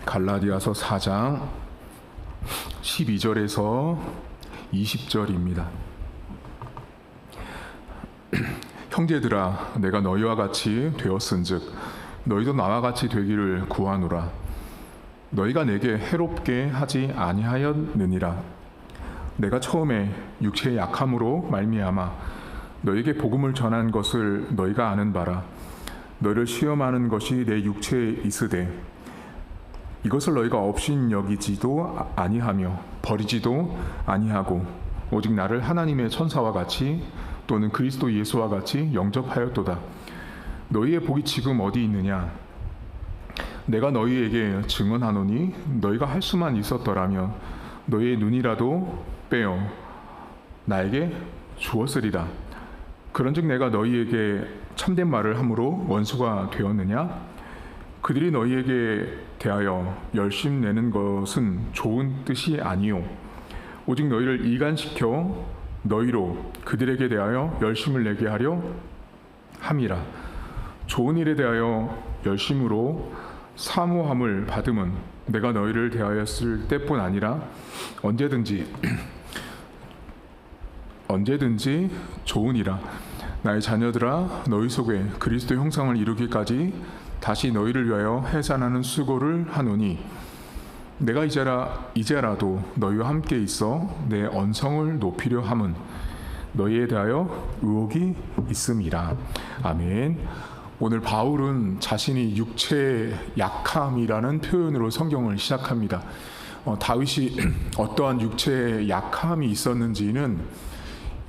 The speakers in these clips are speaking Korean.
갈라디아서 4장 12절에서 20절입니다. 형제들아, 내가 너희와 같이 되었은즉 너희도 나와 같이 되기를 구하노라. 너희가 내게 해롭게 하지 아니하였느니라. 내가 처음에 육체의 약함으로 말미암아 너희에게 복음을 전한 것을 너희가 아는 바라. 너희를 시험하는 것이 내 육체에 있으되 이것을 너희가 업신여기지도 아니하며 버리지도 아니하고 오직 나를 하나님의 천사와 같이 또는 그리스도 예수와 같이 영접하였도다. 너희의 복이 지금 어디 있느냐? 내가 너희에게 증언하노니 너희가 할 수만 있었더라면 너희의 눈이라도 빼어 나에게 주었으리라. 그런즉 내가 너희에게 참된 말을 함으로 원수가 되었느냐? 그들이 너희에게 대하여 열심 내는 것은 좋은 뜻이 아니요 오직 너희를 이간시켜 너희로 그들에게 대하여 열심을 내게 하려 함이라. 좋은 일에 대하여 열심으로 사모함을 받음은 내가 너희를 대하였을 때뿐 아니라 언제든지 좋으니라. 나의 자녀들아, 너희 속에 그리스도 형상을 이루기까지 다시 너희를 위하여 해산하는 수고를 하노니 내가 이제라도 너희와 함께 있어 내 언성을 높이려 함은 너희에 대하여 의혹이 있음이라. 아멘. 오늘 바울은 자신이 육체의 약함이라는 표현으로 성경을 시작합니다. 다윗이 어떠한 육체의 약함이 있었는지는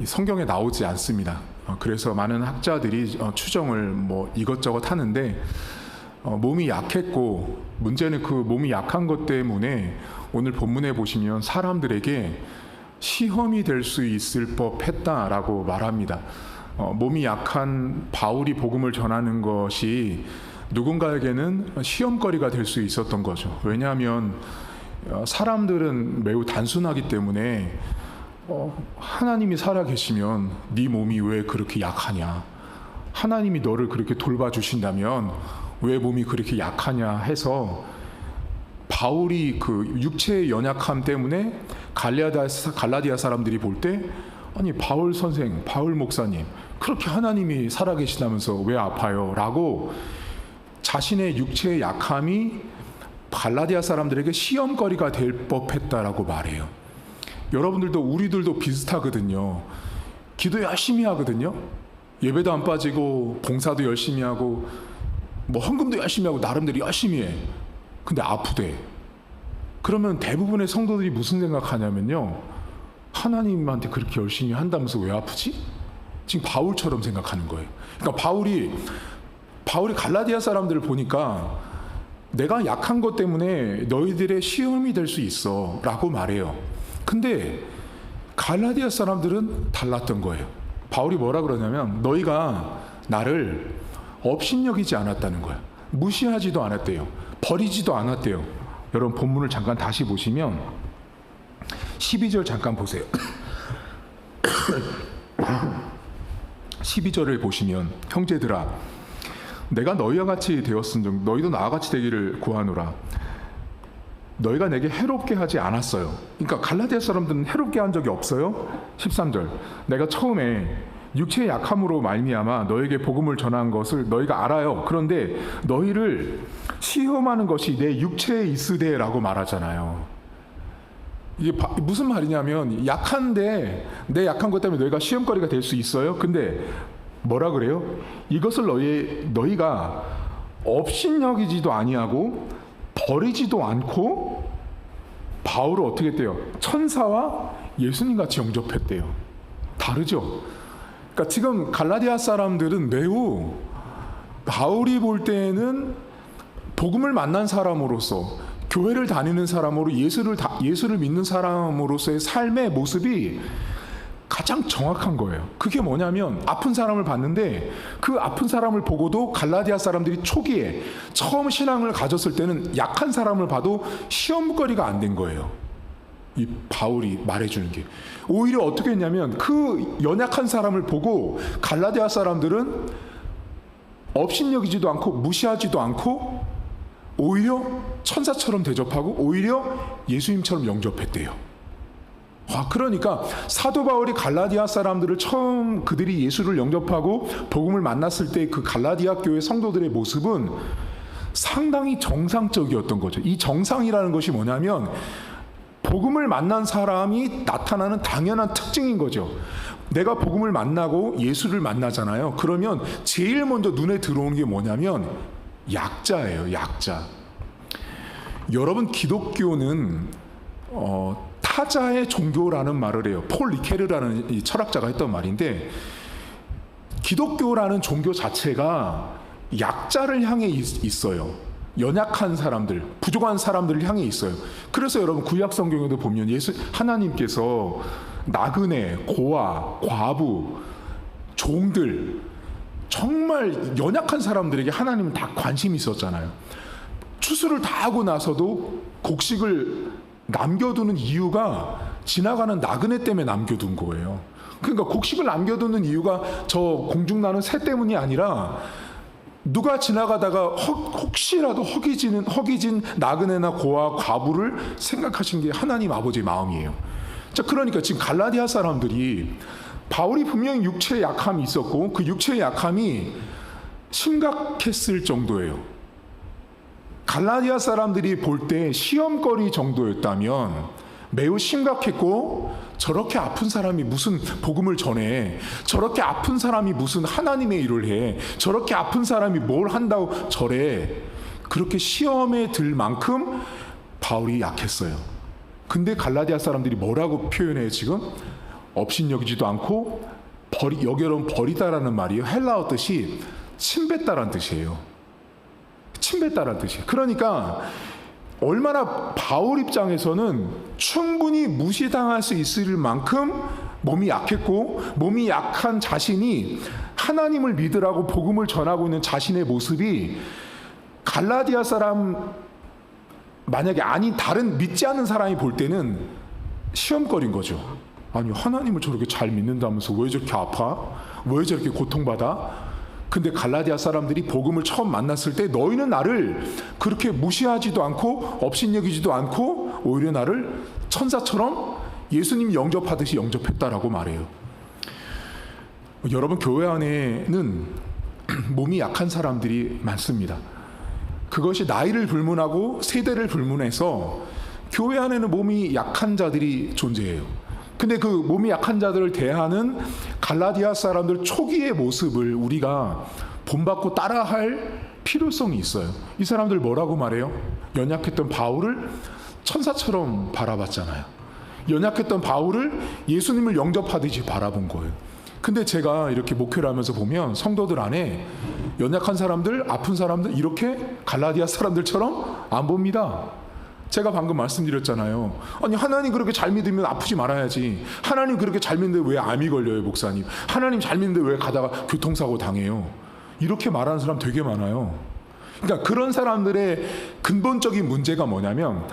성경에 나오지 않습니다. 그래서 많은 학자들이 추정을 이것저것 하는데 몸이 약했고, 문제는 그 몸이 약한 것 때문에 오늘 본문에 보시면 사람들에게 시험이 될 수 있을 법했다라고 말합니다. 몸이 약한 바울이 복음을 전하는 것이 누군가에게는 시험거리가 될 수 있었던 거죠. 왜냐하면 사람들은 매우 단순하기 때문에 하나님이 살아계시면 네 몸이 왜 그렇게 약하냐, 하나님이 너를 그렇게 돌봐주신다면 왜 몸이 그렇게 약하냐 해서 바울이 그 육체의 연약함 때문에 갈라디아 사람들이 볼 때 아니 바울 선생, 바울 목사님 그렇게 하나님이 살아계시다면서 왜 아파요? 라고 자신의 육체의 약함이 갈라디아 사람들에게 시험거리가 될 법했다라고 말해요. 여러분들도 우리들도 비슷하거든요. 기도 열심히 하거든요. 예배도 안 빠지고 봉사도 열심히 하고 헌금도 열심히 하고 나름대로 열심히 해. 근데 아프대. 그러면 대부분의 성도들이 무슨 생각하냐면요, 하나님한테 그렇게 열심히 한다면서 왜 아프지? 지금 바울처럼 생각하는 거예요. 그러니까 바울이 갈라디아 사람들을 보니까 내가 약한 것 때문에 너희들의 시험이 될 수 있어 라고 말해요. 근데 갈라디아 사람들은 달랐던 거예요. 바울이 뭐라 그러냐면 너희가 나를 업신여기지 않았다는 거야. 무시하지도 않았대요. 버리지도 않았대요. 여러분 본문을 잠깐 다시 보시면 12절 잠깐 보세요. 12절을 보시면 형제들아, 내가 너희와 같이 되었은즉 너희도 나와 같이 되기를 구하노라. 너희가 내게 해롭게 하지 않았어요. 그러니까 갈라디아 사람들은 해롭게 한 적이 없어요. 13절 내가 처음에 육체의 약함으로 말미암아 너에게 복음을 전한 것을 너희가 알아요. 그런데 너희를 시험하는 것이 내 육체에 있으되라고 말하잖아요. 이게 무슨 말이냐면 약한데 내 약한 것 때문에 너희가 시험거리가 될 수 있어요. 근데 뭐라 그래요? 이것을 너희가 업신여기지도 아니하고 버리지도 않고 바울을 어떻게 했대요? 천사와 예수님같이 영접했대요. 다르죠? 그러니까 지금 갈라디아 사람들은 매우 바울이 볼 때는 복음을 만난 사람으로서, 교회를 다니는 사람으로, 예수를 믿는 사람으로서의 삶의 모습이 가장 정확한 거예요. 그게 뭐냐면 아픈 사람을 봤는데 그 아픈 사람을 보고도 갈라디아 사람들이 초기에 처음 신앙을 가졌을 때는 약한 사람을 봐도 시험거리가 안 된 거예요. 이 바울이 말해주는 게 오히려 어떻게 했냐면 그 연약한 사람을 보고 갈라디아 사람들은 업신여기지도 않고 무시하지도 않고 오히려 천사처럼 대접하고 오히려 예수님처럼 영접했대요. 그러니까 사도 바울이 갈라디아 사람들을 처음 그들이 예수를 영접하고 복음을 만났을 때 그 갈라디아 교회 성도들의 모습은 상당히 정상적이었던 거죠. 이 정상이라는 것이 뭐냐면 복음을 만난 사람이 나타나는 당연한 특징인 거죠. 내가 복음을 만나고 예수를 만나잖아요. 그러면 제일 먼저 눈에 들어오는 게 뭐냐면 약자예요. 약자. 여러분, 기독교는 타자의 종교라는 말을 해요. 폴 리케르라는 이 철학자가 했던 말인데, 기독교라는 종교 자체가 약자를 향해 있어요. 연약한 사람들, 부족한 사람들을 향해 있어요. 그래서 여러분, 구약 성경에도 보면 하나님께서 나그네, 고아, 과부, 종들, 정말 연약한 사람들에게 하나님은 다 관심이 있었잖아요. 추수를 다 하고 나서도 곡식을 남겨두는 이유가 지나가는 나그네 때문에 남겨둔 거예요. 그러니까 곡식을 남겨두는 이유가 저 공중나는 새 때문이 아니라 누가 지나가다가 혹시라도 허기진 나그네나 고아, 과부를 생각하신 게 하나님 아버지의 마음이에요. 자, 그러니까 지금 갈라디아 사람들이 바울이 분명히 육체의 약함이 있었고 그 육체의 약함이 심각했을 정도예요. 갈라디아 사람들이 볼 때 시험거리 정도였다면 매우 심각했고, 저렇게 아픈 사람이 무슨 복음을 전해, 저렇게 아픈 사람이 무슨 하나님의 일을 해, 저렇게 아픈 사람이 뭘 한다고 저래, 그렇게 시험에 들 만큼 바울이 약했어요. 근데 갈라디아 사람들이 뭐라고 표현해요? 지금 업신여기지도 않고 여기로는 버리다라는 말이에요. 헬라어 뜻이 침뱉다라는 뜻이에요. 침뱉다라는 뜻이에요. 그러니까 얼마나 바울 입장에서는 충분히 무시당할 수 있을 만큼 몸이 약했고, 몸이 약한 자신이 하나님을 믿으라고 복음을 전하고 있는 자신의 모습이 갈라디아 사람, 만약에 아닌 다른 믿지 않는 사람이 볼 때는 시험거리인 거죠. 아니, 하나님을 저렇게 잘 믿는다면서 왜 저렇게 아파? 왜 저렇게 고통받아? 근데 갈라디아 사람들이 복음을 처음 만났을 때 너희는 나를 그렇게 무시하지도 않고 업신여기지도 않고 오히려 나를 천사처럼 예수님 영접하듯이 영접했다라고 말해요. 여러분, 교회 안에는 몸이 약한 사람들이 많습니다. 그것이 나이를 불문하고 세대를 불문해서 교회 안에는 몸이 약한 자들이 존재해요. 근데 그 몸이 약한 자들을 대하는 갈라디아 사람들 초기의 모습을 우리가 본받고 따라할 필요성이 있어요. 이 사람들 뭐라고 말해요? 연약했던 바울을 천사처럼 바라봤잖아요. 연약했던 바울을 예수님을 영접하듯이 바라본 거예요. 근데 제가 이렇게 목회를 하면서 보면 성도들 안에 연약한 사람들, 아픈 사람들 이렇게 갈라디아 사람들처럼 안 봅니다. 제가 방금 말씀드렸잖아요. 아니, 하나님 그렇게 잘 믿으면 아프지 말아야지. 하나님 그렇게 잘 믿는데 왜 암이 걸려요, 목사님? 하나님 잘 믿는데 왜 가다가 교통사고 당해요? 이렇게 말하는 사람 되게 많아요. 그러니까 그런 사람들의 근본적인 문제가 뭐냐면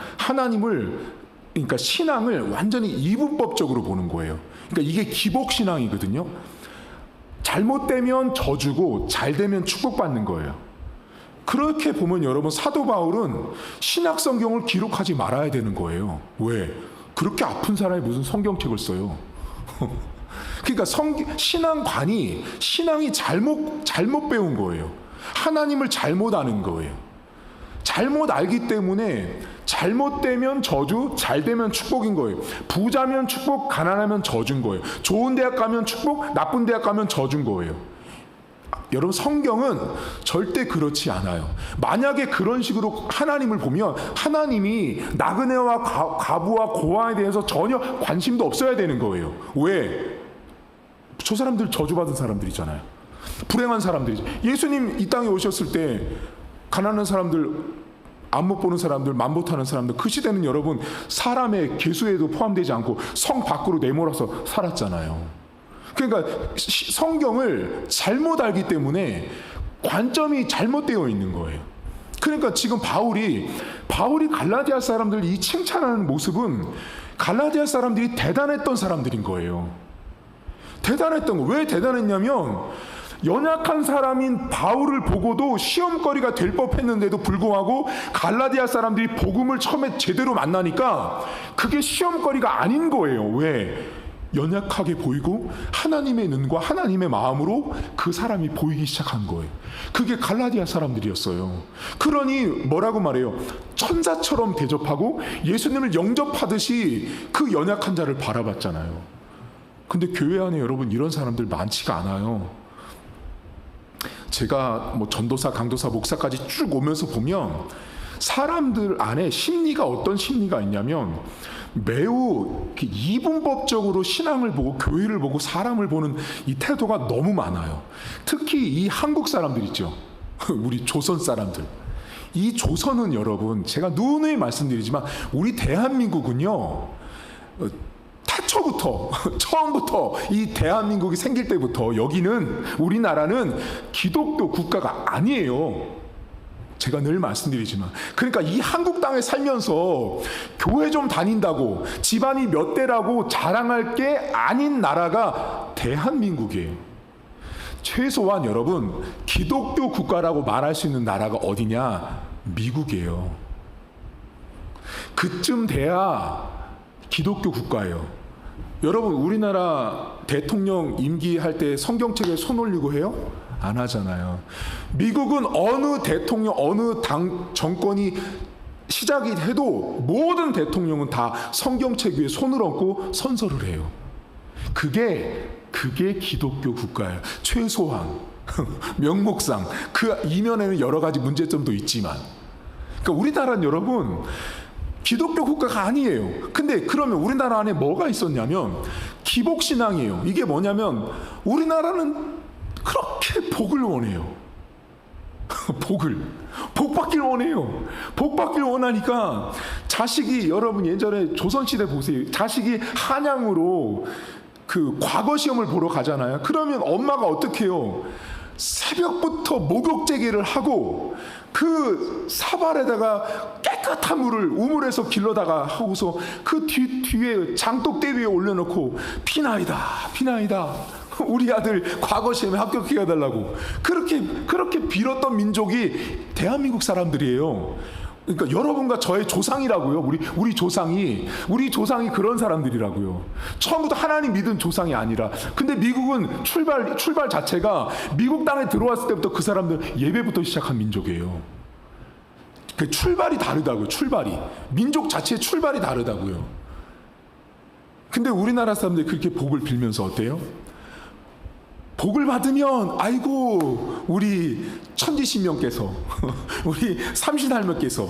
그러니까 신앙을 완전히 이분법적으로 보는 거예요. 그러니까 이게 기복신앙이거든요. 잘못되면 저주고 잘되면 축복받는 거예요. 그렇게 보면 여러분, 사도 바울은 신약 성경을 기록하지 말아야 되는 거예요. 왜? 그렇게 아픈 사람이 무슨 성경책을 써요? 그러니까 신앙관이 신앙이 잘못 배운 거예요. 하나님을 잘못 아는 거예요. 잘못 알기 때문에 잘못되면 저주, 잘되면 축복인 거예요. 부자면 축복, 가난하면 저주인 거예요. 좋은 대학 가면 축복, 나쁜 대학 가면 저주인 거예요. 여러분, 성경은 절대 그렇지 않아요. 만약에 그런 식으로 하나님을 보면 하나님이 나그네와 과부와 고아에 대해서 전혀 관심도 없어야 되는 거예요. 왜? 저 사람들 저주받은 사람들이잖아요. 불행한 사람들이죠. 예수님 이 땅에 오셨을 때 가난한 사람들, 안 못 보는 사람들, 맘 못하는 사람들, 그 시대는 여러분 사람의 계수에도 포함되지 않고 성 밖으로 내몰아서 살았잖아요. 그러니까 성경을 잘못 알기 때문에 관점이 잘못되어 있는 거예요. 그러니까 지금 바울이 갈라디아 사람들 이 칭찬하는 모습은 갈라디아 사람들이 대단했던 사람들인 거예요. 대단했던 거. 왜 대단했냐면 연약한 사람인 바울을 보고도 시험거리가 될 법했는데도 불구하고 갈라디아 사람들이 복음을 처음에 제대로 만나니까 그게 시험거리가 아닌 거예요. 왜? 연약하게 보이고 하나님의 눈과 하나님의 마음으로 그 사람이 보이기 시작한 거예요. 그게 갈라디아 사람들이었어요. 그러니 뭐라고 말해요? 천사처럼 대접하고 예수님을 영접하듯이 그 연약한 자를 바라봤잖아요. 근데 교회 안에 여러분 이런 사람들 많지가 않아요. 제가 뭐 전도사, 강도사, 목사까지 쭉 오면서 보면 사람들 안에 심리가 어떤 심리가 있냐면 매우 이분법적으로 신앙을 보고 교회를 보고 사람을 보는 이 태도가 너무 많아요. 특히 이 한국 사람들 있죠. 우리 조선 사람들. 이 조선은 여러분 제가 누누이 말씀드리지만 우리 대한민국은요 태초부터 처음부터 이 대한민국이 생길 때부터 여기는 우리나라는 기독교 국가가 아니에요. 제가 늘 말씀드리지만 그러니까 이 한국 땅에 살면서 교회 좀 다닌다고 집안이 몇 대라고 자랑할 게 아닌 나라가 대한민국이에요. 최소한 여러분 기독교 국가라고 말할 수 있는 나라가 어디냐? 미국이에요. 그쯤 돼야 기독교 국가예요. 여러분 우리나라 대통령 임기할 때 성경책에 손 올리고 해요? 안 하잖아요. 미국은 어느 대통령, 어느 당 정권이 시작이 해도 모든 대통령은 다 성경책 위에 손을 얹고 선서를 해요. 그게 기독교 국가예요. 최소한 명목상 그 이면에는 여러 가지 문제점도 있지만, 그러니까 우리나라는 여러분 기독교 국가가 아니에요. 근데 그러면 우리나라 안에 뭐가 있었냐면 기복신앙이에요. 이게 뭐냐면 우리나라는 그렇게 복을 원해요. 복 받길 원해요. 복 받길 원하니까 자식이, 여러분 예전에 조선시대 보세요. 자식이 한양으로 그 과거 시험을 보러 가잖아요. 그러면 엄마가 어떻게 해요? 새벽부터 목욕제기를 하고 그 사발에다가 깨끗한 물을 우물에서 길러다가 하고서 그 뒤에 장독대 위에 올려놓고 피나이다 우리 아들 과거 시험에 합격해 달라고 그렇게 빌었던 민족이 대한민국 사람들이에요. 그러니까 여러분과 저의 조상이라고요. 우리 조상이 그런 사람들이라고요. 처음부터 하나님 믿은 조상이 아니라. 근데 미국은 출발 자체가 미국 땅에 들어왔을 때부터 그 사람들 예배부터 시작한 민족이에요. 그 출발이 다르다고요. 민족 자체의 출발이 다르다고요. 근데 우리나라 사람들이 그렇게 복을 빌면서 어때요? 복을 받으면 아이고 우리 천지신명께서 우리 삼신할머니께서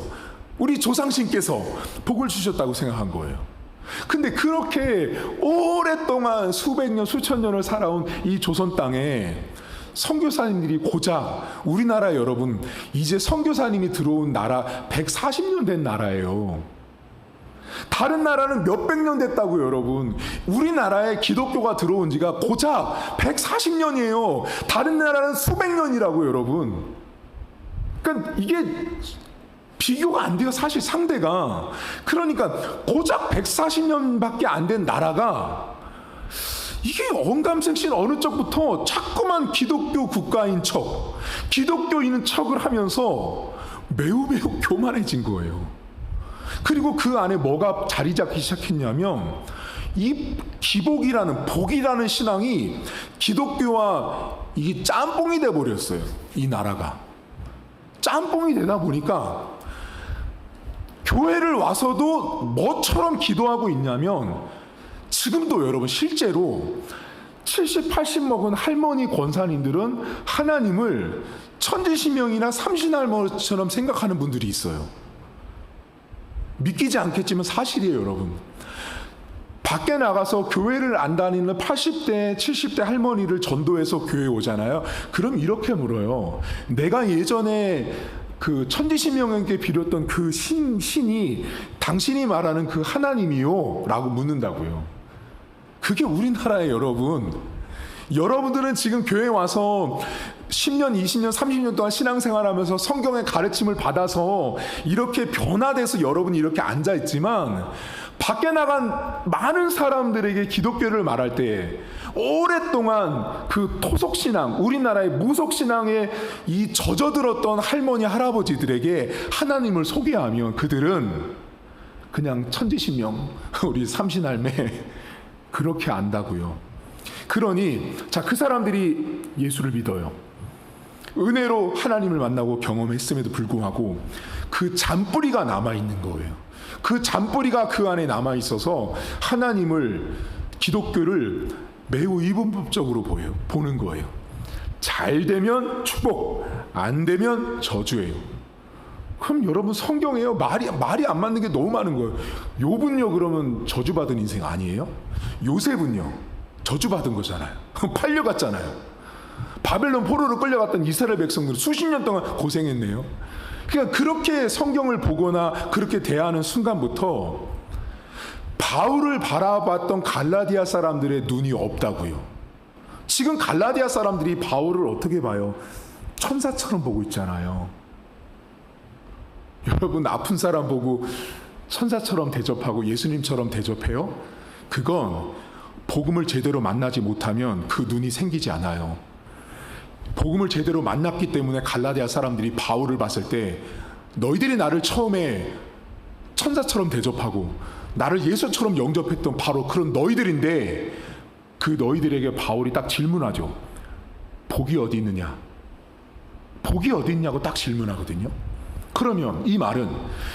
우리 조상신께서 복을 주셨다고 생각한 거예요. 근데 그렇게 오랫동안 수백 년 수천 년을 살아온 이 조선 땅에 선교사님들이 고작 우리나라 여러분 이제 선교사님이 들어온 나라 140년 된 나라예요. 다른 나라는 몇백 년 됐다고요, 여러분. 우리나라에 기독교가 들어온 지가 고작 140년이에요. 다른 나라는 수백 년이라고요, 여러분. 그러니까 이게 비교가 안 돼요, 사실 상대가. 그러니까 고작 140년밖에 안 된 나라가 이게 언감생신 어느 쪽부터 자꾸만 기독교 국가인 척, 기독교인은 척을 하면서 매우 교만해진 거예요. 그리고 그 안에 뭐가 자리 잡기 시작했냐면 이 기복이라는 복이라는 신앙이 기독교와 이게 짬뽕이 돼 버렸어요. 이 나라가 짬뽕이 되다 보니까 교회를 와서도 뭐처럼 기도하고 있냐면 지금도 여러분 실제로 70, 80 먹은 할머니 권사님들은 하나님을 천지신명이나 삼신할머니처럼 생각하는 분들이 있어요. 믿기지 않겠지만 사실이에요, 여러분. 밖에 나가서 교회를 안 다니는 80대, 70대 할머니를 전도해서 교회에 오잖아요. 그럼 이렇게 물어요. 내가 예전에 그 천지신명에게 빌었던 그 신이 당신이 말하는 그 하나님이요? 라고 묻는다고요. 그게 우리나라에 여러분 여러분들은 지금 교회 와서 10년, 20년, 30년 동안 신앙생활하면서 성경의 가르침을 받아서 이렇게 변화돼서 여러분이 이렇게 앉아있지만 밖에 나간 많은 사람들에게 기독교를 말할 때 오랫동안 그 토속신앙, 우리나라의 무속신앙에 이 젖어들었던 할머니, 할아버지들에게 하나님을 소개하면 그들은 그냥 천지신명, 우리 삼신할매 그렇게 안다고요. 그러니 자, 그 사람들이 예수를 믿어요. 은혜로 하나님을 만나고 경험했음에도 불구하고 그 잔뿌리가 남아있는 거예요. 그 잔뿌리가 그 안에 남아있어서 하나님을, 기독교를 매우 이분법적으로 보는 거예요. 잘 되면 축복, 안 되면 저주예요. 그럼 여러분 성경에요. 말이 안 맞는 게 너무 많은 거예요. 욥은요 그러면 저주받은 인생 아니에요? 요셉은요 저주받은 거잖아요. 팔려갔잖아요. 바벨론 포로로 끌려갔던 이스라엘 백성들은 수십 년 동안 고생했네요. 그러니까 그렇게 성경을 보거나 그렇게 대하는 순간부터 바울을 바라봤던 갈라디아 사람들의 눈이 없다고요. 지금 갈라디아 사람들이 바울을 어떻게 봐요? 천사처럼 보고 있잖아요. 여러분 아픈 사람 보고 천사처럼 대접하고 예수님처럼 대접해요? 그건 복음을 제대로 만나지 못하면 그 눈이 생기지 않아요. 복음을 제대로 만났기 때문에 갈라디아 사람들이 바울을 봤을 때 너희들이 나를 처음에 천사처럼 대접하고 나를 예수처럼 영접했던 바로 그런 너희들인데 그 너희들에게 바울이 딱 질문하죠. 복이 어디 있느냐? 복이 어디 있냐고 딱 질문하거든요. 그러면 이 말은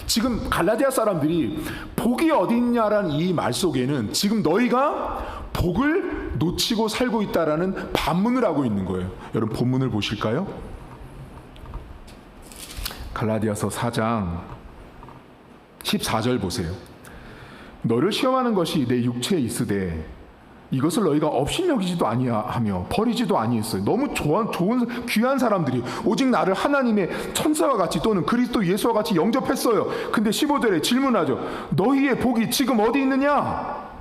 지금 갈라디아 사람들이 복이 어디 있냐라는 이 말 속에는 지금 너희가 복을 놓치고 살고 있다라는 반문을 하고 있는 거예요. 여러분 본문을 보실까요? 갈라디아서 4장 14절 보세요. 너를 시험하는 것이 내 육체에 있으되 이것을 너희가 업신여기지도 아니하며 버리지도 아니했어요. 너무 좋은 귀한 사람들이 오직 나를 하나님의 천사와 같이 또는 그리스도 예수와 같이 영접했어요. 근데 15절에 질문하죠. 너희의 복이 지금 어디 있느냐?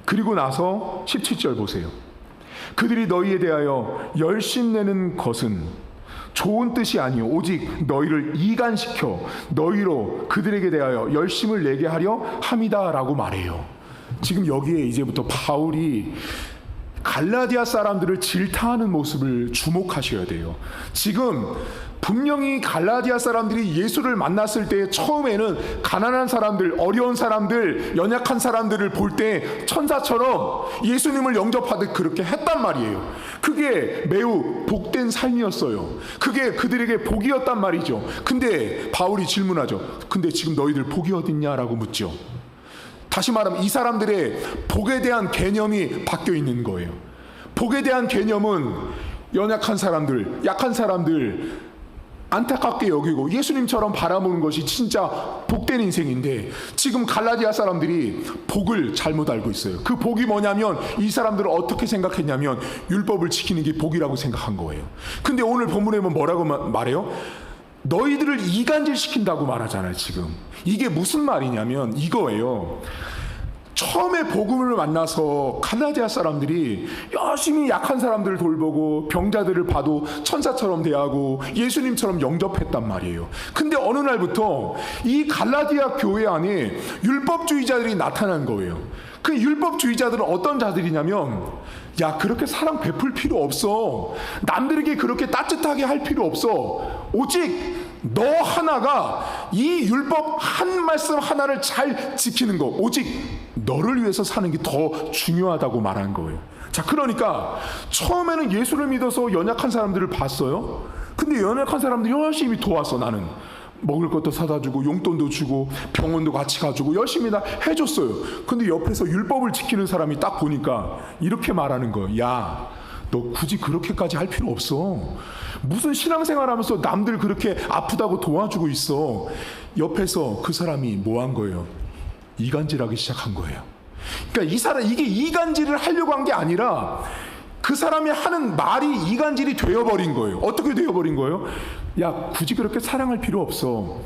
그리고 나서 17절 보세요. 그들이 너희에 대하여 열심내는 것은 좋은 뜻이 아니요 오직 너희를 이간시켜 너희로 그들에게 대하여 열심을 내게 하려 함이다라고 말해요. 지금 여기에 이제부터 바울이 갈라디아 사람들을 질타하는 모습을 주목하셔야 돼요. 지금 분명히 갈라디아 사람들이 예수를 만났을 때 처음에는 가난한 사람들, 어려운 사람들, 연약한 사람들을 볼 때 천사처럼 예수님을 영접하듯 그렇게 했단 말이에요. 그게 매우 복된 삶이었어요. 그게 그들에게 복이었단 말이죠. 근데 바울이 질문하죠. 근데 지금 너희들 복이 어딨냐라고 묻죠. 다시 말하면 이 사람들의 복에 대한 개념이 바뀌어 있는 거예요. 복에 대한 개념은 연약한 사람들, 약한 사람들 안타깝게 여기고 예수님처럼 바라보는 것이 진짜 복된 인생인데 지금 갈라디아 사람들이 복을 잘못 알고 있어요. 그 복이 뭐냐면 이 사람들은 어떻게 생각했냐면 율법을 지키는 게 복이라고 생각한 거예요. 근데 오늘 본문에 보면 뭐라고 말해요? 너희들을 이간질시킨다고 말하잖아요. 지금 이게 무슨 말이냐면 이거예요. 처음에 복음을 만나서 갈라디아 사람들이 열심히 약한 사람들을 돌보고 병자들을 봐도 천사처럼 대하고 예수님처럼 영접했단 말이에요. 근데 어느 날부터 이 갈라디아 교회 안에 율법주의자들이 나타난 거예요. 그 율법주의자들은 어떤 자들이냐면 야 그렇게 사랑 베풀 필요 없어. 남들에게 그렇게 따뜻하게 할 필요 없어. 오직 너 하나가 이 율법 한 말씀 하나를 잘 지키는 거 오직 너를 위해서 사는 게 더 중요하다고 말한 거예요. 자 그러니까 처음에는 예수를 믿어서 연약한 사람들을 봤어요. 근데 연약한 사람들이 열심히 도왔어. 나는 먹을 것도 사다 주고 용돈도 주고 병원도 같이 가주고 열심히 다 해줬어요. 근데 옆에서 율법을 지키는 사람이 딱 보니까 이렇게 말하는 거예요. 야, 너 굳이 그렇게까지 할 필요 없어. 무슨 신앙생활 하면서 남들 그렇게 아프다고 도와주고 있어. 옆에서 그 사람이 뭐 한 거예요? 이간질하기 시작한 거예요. 그러니까 이 사람 이게 이간질을 하려고 한 게 아니라 그 사람이 하는 말이 이간질이 되어버린 거예요. 어떻게 되어버린 거예요? 야 굳이 그렇게 사랑할 필요 없어.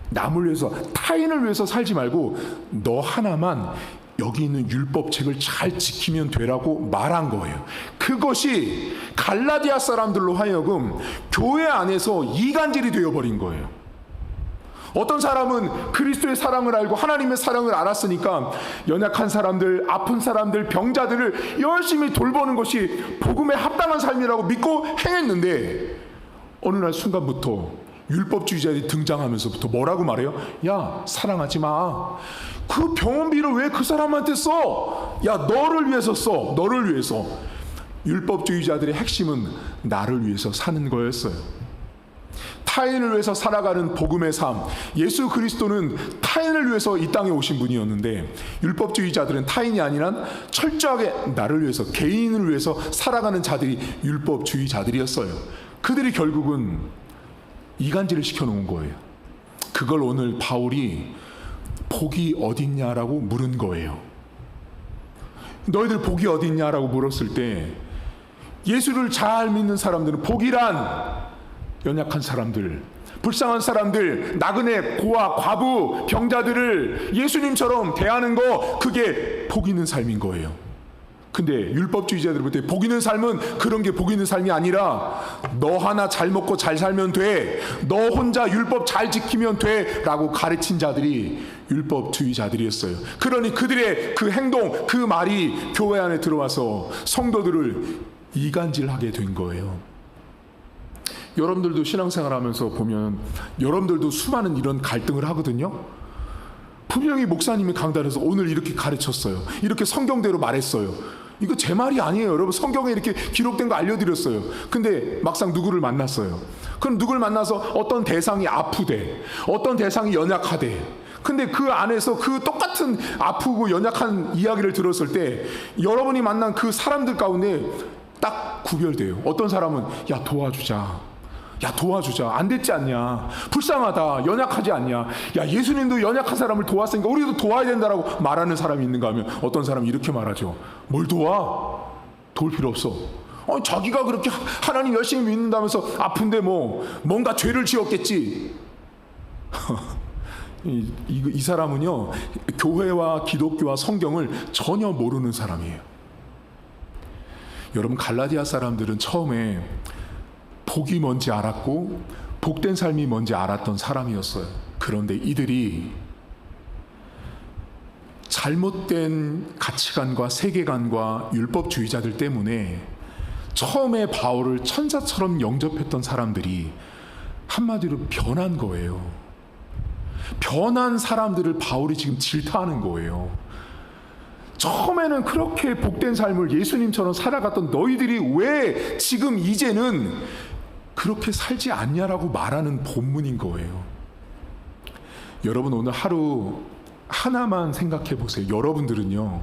남을 위해서 타인을 위해서 살지 말고 너 하나만 여기 있는 율법책을 잘 지키면 되라고 말한 거예요. 그것이 갈라디아 사람들로 하여금 교회 안에서 이간질이 되어버린 거예요. 어떤 사람은 그리스도의 사랑을 알고 하나님의 사랑을 알았으니까 연약한 사람들, 아픈 사람들, 병자들을 열심히 돌보는 것이 복음에 합당한 삶이라고 믿고 행했는데 어느 날 순간부터 율법주의자들이 등장하면서부터 뭐라고 말해요? 야, 사랑하지 마. 그 병원비를 왜 그 사람한테 써? 야, 너를 위해서 써. 너를 위해서. 율법주의자들의 핵심은 나를 위해서 사는 거였어요. 타인을 위해서 살아가는 복음의 삶. 예수 그리스도는 타인을 위해서 이 땅에 오신 분이었는데 율법주의자들은 타인이 아니라 철저하게 나를 위해서, 개인을 위해서 살아가는 자들이 율법주의자들이었어요. 그들이 결국은 이간질을 시켜놓은 거예요. 그걸 오늘 바울이 복이 어딨냐라고 물은 거예요. 너희들 복이 어딨냐라고 물었을 때 예수를 잘 믿는 사람들은 복이란 연약한 사람들, 불쌍한 사람들, 나그네, 고아, 과부, 병자들을 예수님처럼 대하는 거, 그게 복 있는 삶인 거예요. 근데 율법주의자들 볼 때 복 있는 삶은 그런 게 복 있는 삶이 아니라 너 하나 잘 먹고 잘 살면 돼, 너 혼자 율법 잘 지키면 돼 라고 가르친 자들이 율법주의자들이었어요. 그러니 그들의 그 행동, 그 말이 교회 안에 들어와서 성도들을 이간질하게 된 거예요. 여러분들도 신앙생활 하면서 보면 여러분들도 수많은 이런 갈등을 하거든요. 분명히 목사님이 강단에서 오늘 이렇게 가르쳤어요. 이렇게 성경대로 말했어요. 이거 제 말이 아니에요. 여러분, 성경에 이렇게 기록된 거 알려드렸어요. 근데 막상 누구를 만났어요. 그럼 누구를 만나서 어떤 대상이 아프대, 어떤 대상이 연약하대. 근데 그 안에서 그 똑같은 아프고 연약한 이야기를 들었을 때 여러분이 만난 그 사람들 가운데 딱 구별돼요. 어떤 사람은 야, 도와주자. 야, 도와주자. 안 됐지 않냐. 불쌍하다. 연약하지 않냐. 야, 예수님도 연약한 사람을 도왔으니까 우리도 도와야 된다라고 말하는 사람이 있는가 하면 어떤 사람이 이렇게 말하죠. 뭘 도와? 도울 필요 없어. 자기가 그렇게 하나님 열심히 믿는다면서 아픈데 뭔가 죄를 지었겠지. 이 사람은요, 교회와 기독교와 성경을 전혀 모르는 사람이에요. 여러분, 갈라디아 사람들은 처음에 복이 뭔지 알았고 복된 삶이 뭔지 알았던 사람이었어요. 그런데 이들이 잘못된 가치관과 세계관과 율법주의자들 때문에 처음에 바울을 천사처럼 영접했던 사람들이 한마디로 변한 거예요. 변한 사람들을 바울이 지금 질타하는 거예요. 처음에는 그렇게 복된 삶을 예수님처럼 살아갔던 너희들이 왜 지금 이제는 그렇게 살지 않냐라고 말하는 본문인 거예요. 여러분, 오늘 하루 하나만 생각해 보세요. 여러분들은요,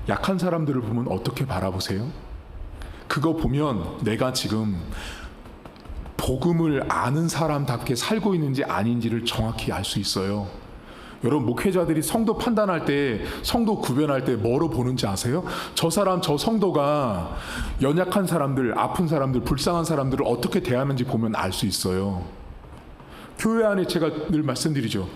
약한 사람들을 보면 어떻게 바라보세요? 그거 보면 내가 지금 복음을 아는 사람답게 살고 있는지 아닌지를 정확히 알 수 있어요. 여러분, 목회자들이 성도 판단할 때, 성도 구별할 때 뭐로 보는지 아세요? 저 사람, 저 성도가 연약한 사람들, 아픈 사람들, 불쌍한 사람들을 어떻게 대하는지 보면 알 수 있어요. 교회 안에 제가 늘 말씀드리죠.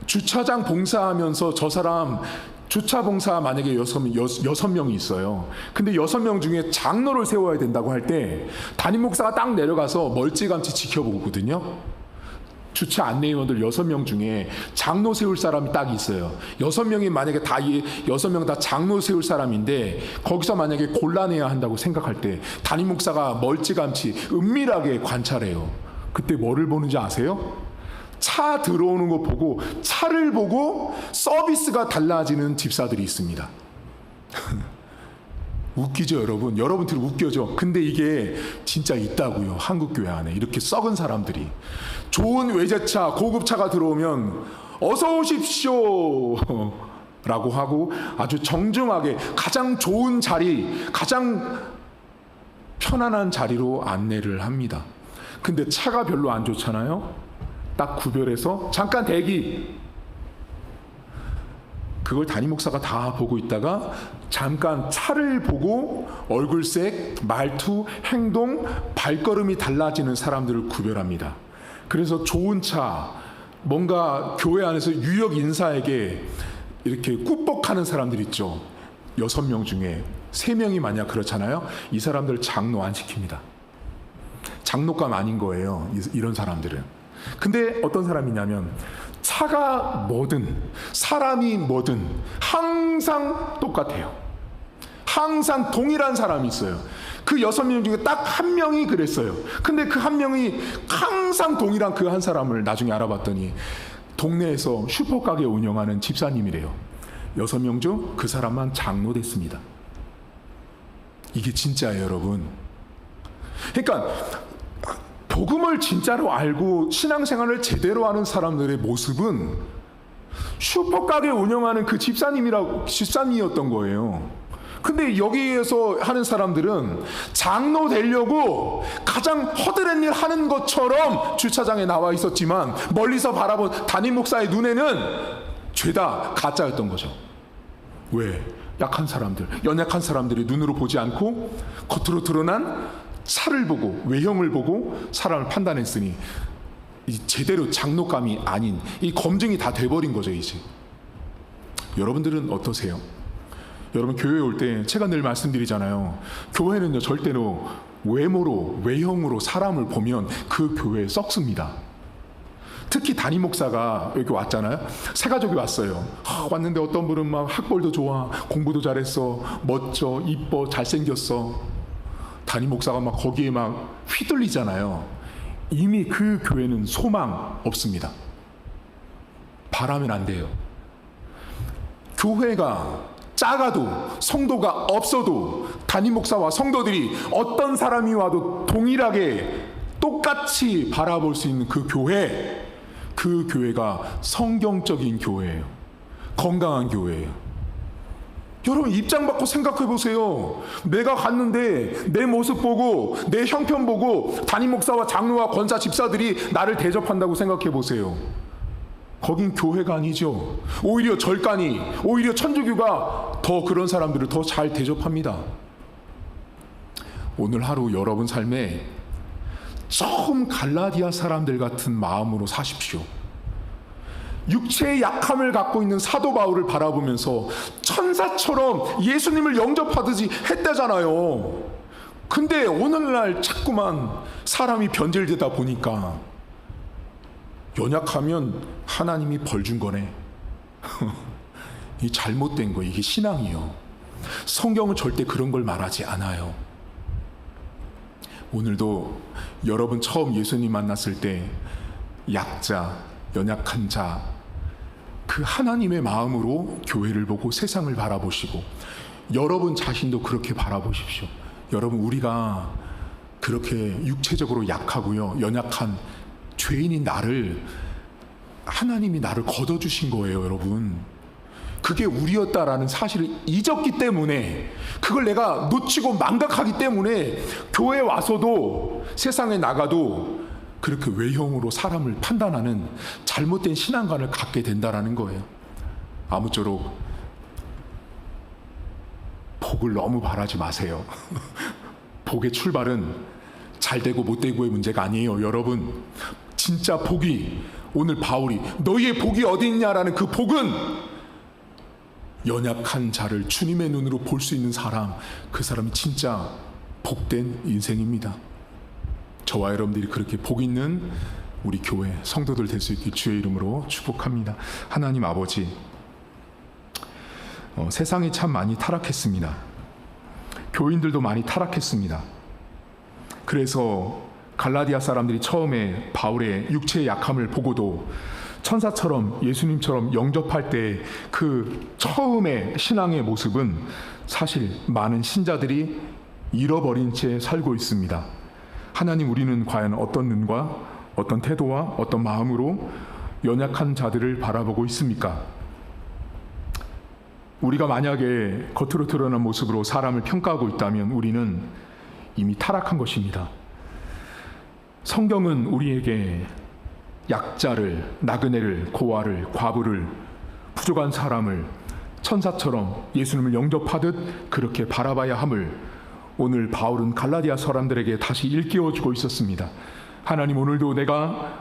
주차장 봉사하면서 저 사람 주차 봉사 만약에 6명이 있어요. 근데 6명 중에 장로를 세워야 된다고 할 때 담임 목사가 딱 내려가서 멀찌감치 지켜보거든요. 주차 안내위원들 6명 중에 장로 세울 사람이 딱 있어요. 6명이 만약에 6명 다 장로 세울 사람인데 거기서 만약에 곤란해야 한다고 생각할 때 담임 목사가 멀찌감치 은밀하게 관찰해요. 그때 뭐를 보는지 아세요? 차 들어오는 거 보고, 차를 보고 서비스가 달라지는 집사들이 있습니다. 웃기죠, 여러분? 여러분들 웃겨죠? 근데 이게 진짜 있다고요. 한국 교회 안에 이렇게 썩은 사람들이. 좋은 외제차, 고급차가 들어오면 어서 오십시오 라고 하고 아주 정중하게 가장 좋은 자리, 가장 편안한 자리로 안내를 합니다. 근데 차가 별로 안 좋잖아요. 딱 구별해서 잠깐 대기. 그걸 담임 목사가 다 보고 있다가 잠깐 차를 보고 얼굴색, 말투, 행동, 발걸음이 달라지는 사람들을 구별합니다. 그래서 좋은 차, 뭔가 교회 안에서 유력 인사에게 이렇게 꿉벅한 하는 사람들 있죠. 6명 중에 3명이 만약 그렇잖아요. 이 사람들 장로 안 시킵니다. 장로감 아닌 거예요. 이런 사람들은. 근데 어떤 사람이냐면 차가 뭐든 사람이 뭐든 항상 똑같아요. 항상 동일한 사람이 있어요. 그 6명 중에 딱 한 명이 그랬어요. 근데 그 한 명이 항상 동일한 그 한 사람을 나중에 알아봤더니 동네에서 슈퍼가게 운영하는 집사님이래요. 6명 중 그 사람만 장로 됐습니다. 이게 진짜예요, 여러분. 그러니까 복음을 진짜로 알고 신앙생활을 제대로 하는 사람들의 모습은 슈퍼가게 운영하는 그 집사님이었던 거예요. 근데 여기에서 하는 사람들은 장로 되려고 가장 허드렛 일 하는 것처럼 주차장에 나와 있었지만 멀리서 바라본 담임 목사의 눈에는 죄다 가짜였던 거죠. 왜? 약한 사람들, 연약한 사람들이 눈으로 보지 않고 겉으로 드러난 차를 보고 외형을 보고 사람을 판단했으니 제대로 장로감이 아닌 이 검증이 다 돼버린 거죠. 이제 여러분들은 어떠세요? 여러분 교회에 올 때 제가 늘 말씀드리잖아요. 교회는요 절대로 외모로 외형으로 사람을 보면 그 교회에 썩습니다. 특히 담임 목사가 여기 왔잖아요. 새 가족이 왔어요. 왔는데 어떤 분은 막 학벌도 좋아, 공부도 잘했어, 멋져, 이뻐, 잘생겼어. 담임 목사가 막 거기에 막 휘둘리잖아요. 이미 그 교회는 소망 없습니다. 바라면 안 돼요. 교회가 작아도 성도가 없어도 담임 목사와 성도들이 어떤 사람이 와도 동일하게 똑같이 바라볼 수 있는 그 교회가 성경적인 교회예요. 건강한 교회예요. 여러분 입장 바꿔 생각해 보세요. 내가 갔는데 내 모습 보고 내 형편 보고 담임 목사와 장로와 권사 집사들이 나를 대접한다고 생각해 보세요. 거긴 교회가 아니죠. 오히려 절간이, 오히려 천주교가 더 그런 사람들을 더 잘 대접합니다. 오늘 하루 여러분 삶에 처음 갈라디아 사람들 같은 마음으로 사십시오. 육체의 약함을 갖고 있는 사도 바울을 바라보면서 천사처럼 예수님을 영접하듯이 했다잖아요. 근데 오늘날 자꾸만 사람이 변질되다 보니까 연약하면 하나님이 벌 준 거네. 이 잘못된 거, 이게 신앙이요. 성경은 절대 그런 걸 말하지 않아요. 오늘도 여러분 처음 예수님 만났을 때 약자, 연약한 자, 그 하나님의 마음으로 교회를 보고 세상을 바라보시고 여러분 자신도 그렇게 바라보십시오. 여러분 우리가 그렇게 육체적으로 약하고요, 연약한 죄인인 나를 하나님이 나를 걷어주신 거예요, 여러분. 그게 우리였다라는 사실을 잊었기 때문에, 그걸 내가 놓치고 망각하기 때문에 교회에 와서도 세상에 나가도 그렇게 외형으로 사람을 판단하는 잘못된 신앙관을 갖게 된다라는 거예요. 아무쪼록 복을 너무 바라지 마세요. 복의 출발은 잘 되고 못 되고의 문제가 아니에요, 여러분. 진짜 복이, 오늘 바울이 너희의 복이 어디 있냐라는 그 복은 연약한 자를 주님의 눈으로 볼 수 있는 사람, 그 사람이 진짜 복된 인생입니다. 저와 여러분들이 그렇게 복 있는 우리 교회 성도들 될 수 있게 주의 이름으로 축복합니다. 하나님 아버지, 세상이 참 많이 타락했습니다. 교인들도 많이 타락했습니다. 그래서 갈라디아 사람들이 처음에 바울의 육체의 약함을 보고도 천사처럼 예수님처럼 영접할 때 그 처음의 신앙의 모습은 사실 많은 신자들이 잃어버린 채 살고 있습니다. 하나님, 우리는 과연 어떤 눈과 어떤 태도와 어떤 마음으로 연약한 자들을 바라보고 있습니까? 우리가 만약에 겉으로 드러난 모습으로 사람을 평가하고 있다면 우리는 이미 타락한 것입니다. 성경은 우리에게 약자를, 나그네를, 고아를, 과부를, 부족한 사람을 천사처럼 예수님을 영접하듯 그렇게 바라봐야 함을 오늘 바울은 갈라디아 사람들에게 다시 일깨워주고 있었습니다. 하나님, 오늘도 내가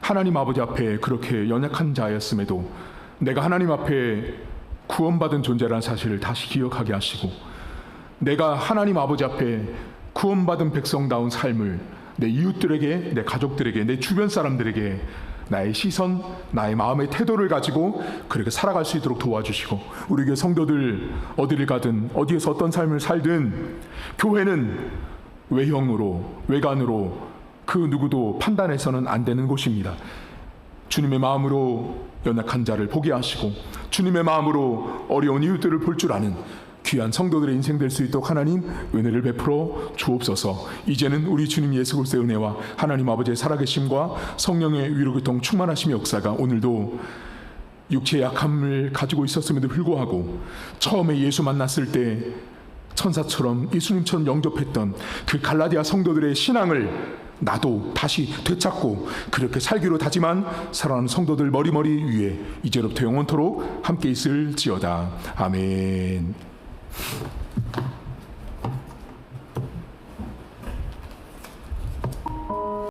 하나님 아버지 앞에 그렇게 연약한 자였음에도 내가 하나님 앞에 구원받은 존재라는 사실을 다시 기억하게 하시고, 내가 하나님 아버지 앞에 구원받은 백성다운 삶을 내 이웃들에게, 내 가족들에게, 내 주변 사람들에게 나의 시선, 나의 마음의 태도를 가지고 그렇게 살아갈 수 있도록 도와주시고, 우리 교회 성도들 어디를 가든 어디에서 어떤 삶을 살든 교회는 외형으로, 외관으로 그 누구도 판단해서는 안 되는 곳입니다. 주님의 마음으로 연약한 자를 보게 하시고, 주님의 마음으로 어려운 이웃들을 볼 줄 아는 귀한 성도들의 인생 될 수 있도록 하나님 은혜를 베풀어 주옵소서. 이제는 우리 주님 예수 그리스도의 은혜와 하나님 아버지의 살아계심과 성령의 위로교통 충만하심의 역사가 오늘도 육체의 약함을 가지고 있었음에도 불구하고 처음에 예수 만났을 때 천사처럼 예수님처럼 영접했던 그 갈라디아 성도들의 신앙을 나도 다시 되찾고 그렇게 살기로 다짐한 사랑하는 성도들 머리머리 위에 이제로부터 영원토록 함께 있을지어다. 아멘.